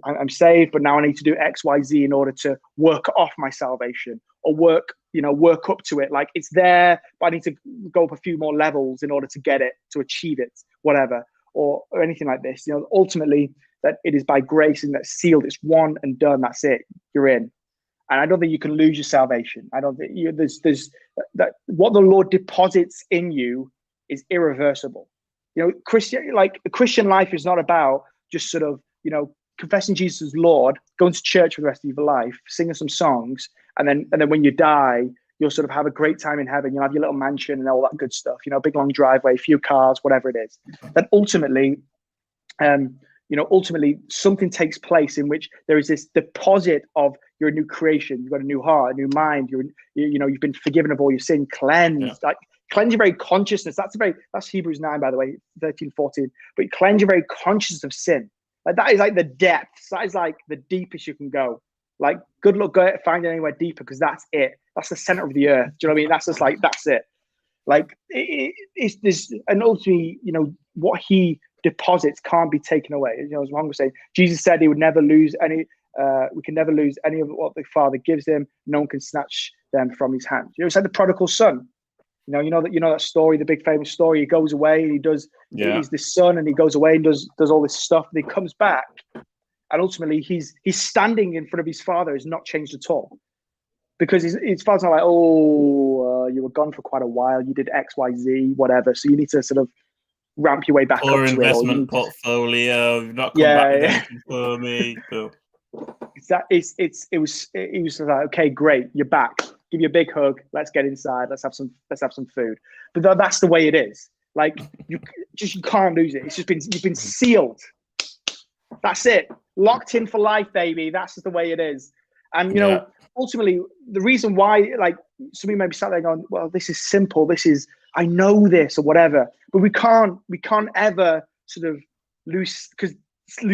I'm saved, but now I need to do X, Y, Z in order to work off my salvation or work up to it. Like, it's there, but I need to go up a few more levels in order to get it, to achieve it, whatever, or anything like this. Ultimately, that it is by grace and that's sealed. It's one and done. That's it. You're in. And I don't think you can lose your salvation. I don't think there's that what the Lord deposits in you is irreversible. The Christian life is not about just sort of, confessing Jesus as Lord, going to church for the rest of your life, singing some songs, and then when you die, you'll sort of have a great time in heaven. You'll have your little mansion and all that good stuff, big long driveway, a few cars, whatever it is. Then ultimately, something takes place in which there is this deposit of you're a new creation. You've got a new heart, a new mind. You've been forgiven of all your sin, cleansed. Like, cleanse your very consciousness. That's Hebrews 9, by the way, 13, 14. But cleanse your very consciousness of sin. Like, that is like the depths. That is like the deepest you can go. Like, good luck finding anywhere deeper, because that's it. That's the center of the earth. Do you know what I mean? That's just like, that's it. Like, it's this, and ultimately, what he deposits can't be taken away. As Juan was saying, Jesus said he would never lose any. We can never lose any of what the Father gives him. No one can snatch them from his hand. It's like the prodigal son. You know that story, the big famous story. He goes away and he does. Yeah. He's this son, and he goes away and does all this stuff. And he comes back, and ultimately he's standing in front of his father. Has not changed at all, because his father's not like, you were gone for quite a while. You did X, Y, Z, whatever. So you need to sort of ramp your way back up to investment portfolio. You've not come back with anything for me. Cool. He was like, okay, great, you're back. Give you a big hug. Let's get inside. Let's have some food. But that's the way it is. Like, you can't lose it. You've been sealed. That's it. Locked in for life, baby. That's just the way it is. And ultimately, the reason why, like, somebody may be sat there going, well, this is simple. I know this or whatever. But we can't ever sort of lose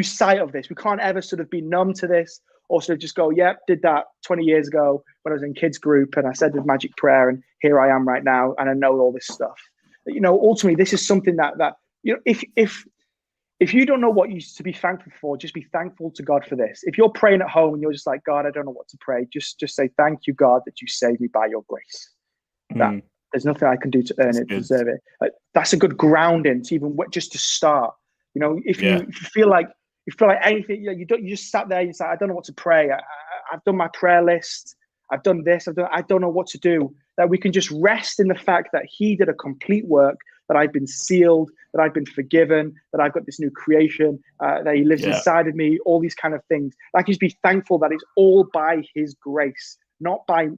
sight of this. We can't ever sort of be numb to this, or sort of just go, yep, did that 20 years ago when I was in kids group and I said the magic prayer and here I am right now and I know all this stuff. Ultimately, this is something that if you don't know what you to be thankful for, just be thankful to God for this. If you're praying at home and you're just like, God, I don't know what to pray, just say, thank you, God, that you saved me by your grace. That there's nothing I can do to earn it, to deserve it. That's a good grounding to even just to start. If you feel like anything, you just sat there, you say, I don't know what to pray. I've done my prayer list. I've done this. I don't know what to do. That we can just rest in the fact that he did a complete work, that I've been sealed, that I've been forgiven, that I've got this new creation, that he lives inside of me, all these kind of things. I can just be thankful that it's all by his grace, not by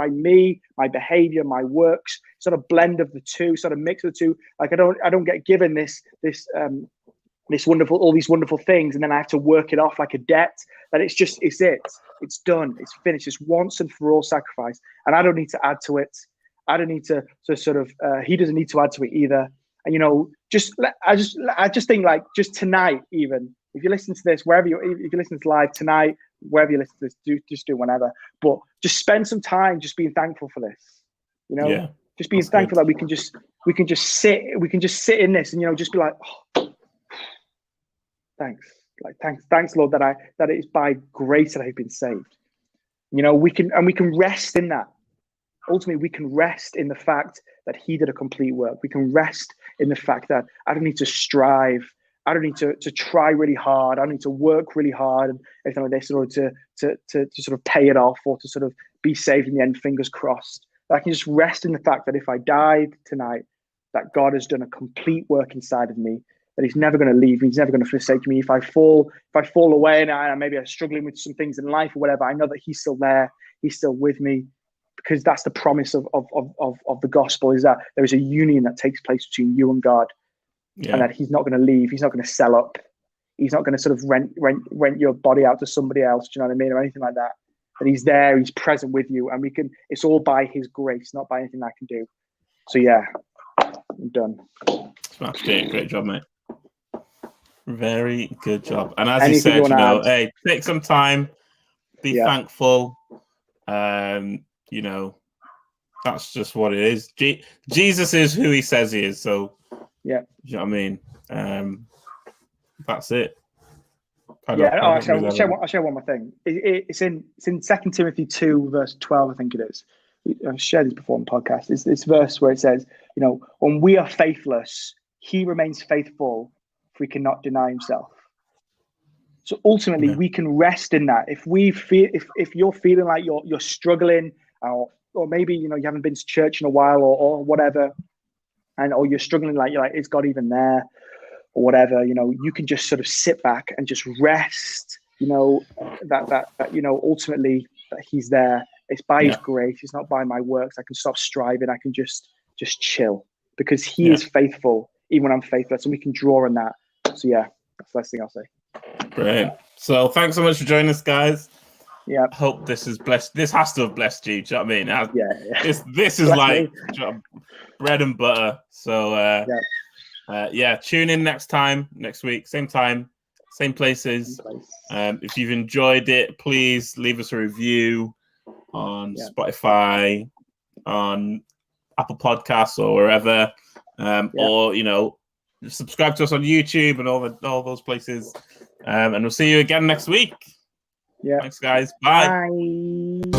me, my behavior, my works, sort of blend of the two, sort of mix of the two. Like I don't get given this wonderful, all these wonderful things, and then I have to work it off like a debt. That it's done, it's finished, it's once and for all sacrifice, and I don't need to add to it. I don't need to sort of he doesn't need to add to it either. And you know, I just think, like, just tonight, even if you listen to this if you listen to live tonight, wherever you listen to this, just do whenever, but just spend some time just being thankful for this, you know. Just being thankful that we can just sit in this, and you know, just be like, oh, thanks Lord, that it is by grace that I've been saved. You know, we can rest in that. Ultimately, we can rest in the fact that he did a complete work. We can rest in the fact that I don't need to strive. I don't need to try really hard. I don't need to work really hard and everything like this in order to sort of pay it off or to sort of be saved in the end, fingers crossed. I can just rest in the fact that if I died tonight, that God has done a complete work inside of me, that he's never going to leave me. He's never going to forsake me. If I fall away and maybe I'm struggling with some things in life or whatever, I know that he's still there. He's still with me, because that's the promise of the gospel, is that there is a union that takes place between you and God, and that he's not going to leave. He's not going to sell up. He's not going to sort of rent your body out to somebody else. Do you know what I mean? Or anything like that. That he's there. He's present with you, and it's all by his grace, not by anything I can do. So yeah, I'm done. Smashed it. Great job, mate. Very good job. And as you said, hey, take some time, be thankful. You know, that's just what it is. Jesus is who he says he is. So yeah, you know what I mean? That's it. I'll share one more thing. It's in 2 Timothy 2 verse 12, I think it is. I've shared this before on the podcast. It's this verse where it says, you know, when we are faithless, he remains faithful, for he cannot deny himself. So ultimately, we can rest in that. If you're feeling like you're struggling, or maybe, you know, you haven't been to church in a while or whatever, or you're struggling, like you're like, is God even there, or whatever, you know, you can just sort of sit back and just rest. You know, that you know, ultimately that he's there. It's by his grace. It's not by my works. I can stop striving. I can just chill, because he is faithful even when I'm faithless, and we can draw on that. So yeah, that's the last thing I'll say. Great. So thanks so much for joining us, guys. Yeah. Hope this has blessed. This has to have blessed you. Do you know what I mean? Yeah. This is like bread and butter. So tune in next week, same time, same places. If you've enjoyed it, please leave us a review on Spotify, on Apple Podcasts, or wherever. Or, you know, subscribe to us on YouTube and all those places. And we'll see you again next week. Yeah. Thanks, guys. Bye.